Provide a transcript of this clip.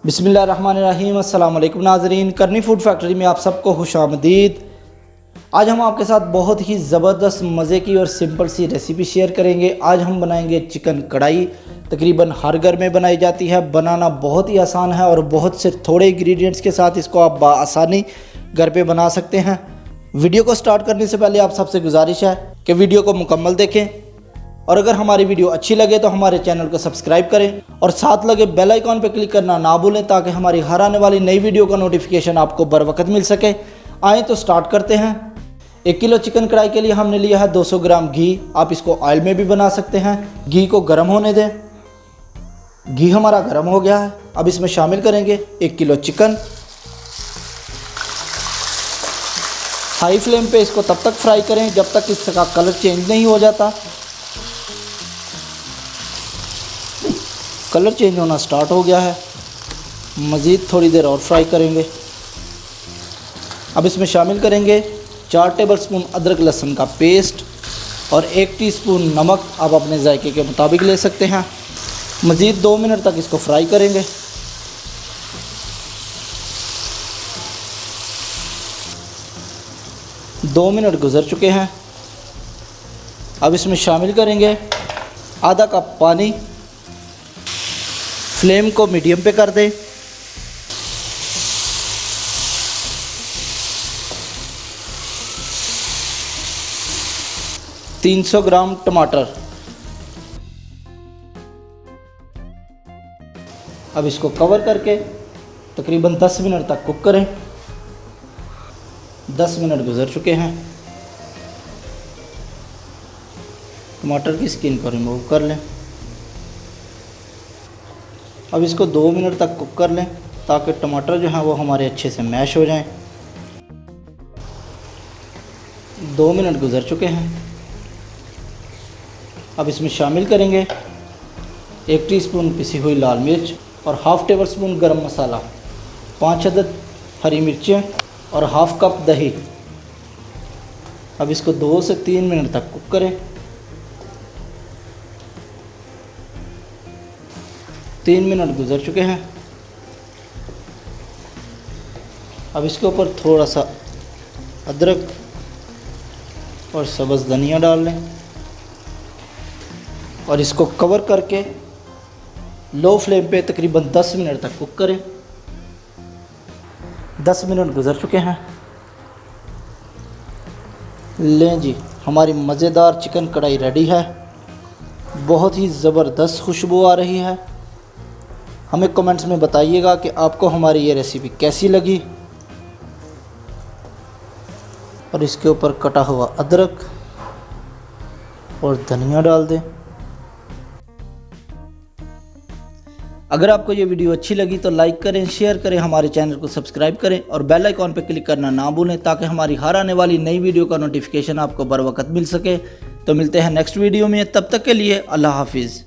बिस्मिल्लाहिर्रहमानिर्रहीम। अस्सलाम वालेकुम नाज़रीन, करनी फूड फैक्ट्री में आप सबको खुश आमदीद। आज हम आपके साथ बहुत ही ज़बरदस्त मज़े की और सिंपल सी रेसिपी शेयर करेंगे। आज हम बनाएंगे चिकन कढ़ाई। तकरीबन हर घर में बनाई जाती है, बनाना बहुत ही आसान है और बहुत से थोड़े इंग्रेडिएंट्स के साथ इसको आप आसानी घर पे बना सकते हैं। वीडियो को स्टार्ट करने से पहले आप सबसे गुजारिश है कि वीडियो को मुकम्मल देखें और अगर हमारी वीडियो अच्छी लगे तो हमारे चैनल को सब्सक्राइब करें और साथ लगे बेल आइकॉन पर क्लिक करना ना भूलें ताकि हमारी हर आने वाली नई वीडियो का नोटिफिकेशन आपको बर वक्त मिल सके। आएँ तो स्टार्ट करते हैं। 1 किलो चिकन कढ़ाई के लिए हमने लिया है 200 ग्राम घी। आप इसको ऑयल में भी बना सकते हैं। घी को गर्म होने दें। घी हमारा गर्म हो गया है। अब इसमें शामिल करेंगे 1 किलो चिकन। हाई फ्लेम पे इसको तब तक फ्राई करें जब तक इसका कलर चेंज नहीं हो जाता। कलर चेंज होना स्टार्ट हो गया है। मज़ीद थोड़ी देर और फ्राई करेंगे। अब इसमें शामिल करेंगे 4 टेबलस्पून अदरक लहसुन का पेस्ट और 1 टीस्पून नमक। आप अपने जायके के मुताबिक ले सकते हैं। मज़ीद 2 मिनट तक इसको फ्राई करेंगे। दो मिनट गुजर चुके हैं। अब इसमें शामिल करेंगे आधा कप पानी। फ्लेम को मीडियम पे कर दें। $300 ग्राम टमाटर। अब इसको कवर करके तकरीबन 10 मिनट तक कुक करें। 10 मिनट गुजर चुके हैं। टमाटर की स्किन को रिमूव कर लें। अब इसको 2 मिनट तक कुक कर लें ताकि टमाटर जो है वो हमारे अच्छे से मैश हो जाएं। 2 मिनट गुजर चुके हैं। अब इसमें शामिल करेंगे 1 टीस्पून पिसी हुई लाल मिर्च और हाफ़ टेबल स्पून गर्म मसाला, 5 अदद हरी मिर्चें और हाफ़ कप दही। अब इसको 2 से 3 मिनट तक कुक करें। 3 मिनट गुजर चुके हैं। अब इसके ऊपर थोड़ा सा अदरक और सब्ज़ धनिया डाल लें और इसको कवर करके लो फ्लेम पे तकरीबन 10 मिनट तक कुक करें। 10 मिनट गुजर चुके हैं। लें जी, हमारी मज़ेदार चिकन कढ़ाई रेडी है। बहुत ही ज़बरदस्त खुशबू आ रही है। हमें कमेंट्स में बताइएगा कि आपको हमारी ये रेसिपी कैसी लगी। और इसके ऊपर कटा हुआ अदरक और धनिया डाल दें। अगर आपको ये वीडियो अच्छी लगी तो लाइक करें, शेयर करें, हमारे चैनल को सब्सक्राइब करें और बेल आइकॉन पर क्लिक करना ना भूलें ताकि हमारी हर आने वाली नई वीडियो का नोटिफिकेशन आपको बर वक्त मिल सके। तो मिलते हैं नेक्स्ट वीडियो में। तब तक के लिए अल्लाह हाफिज़।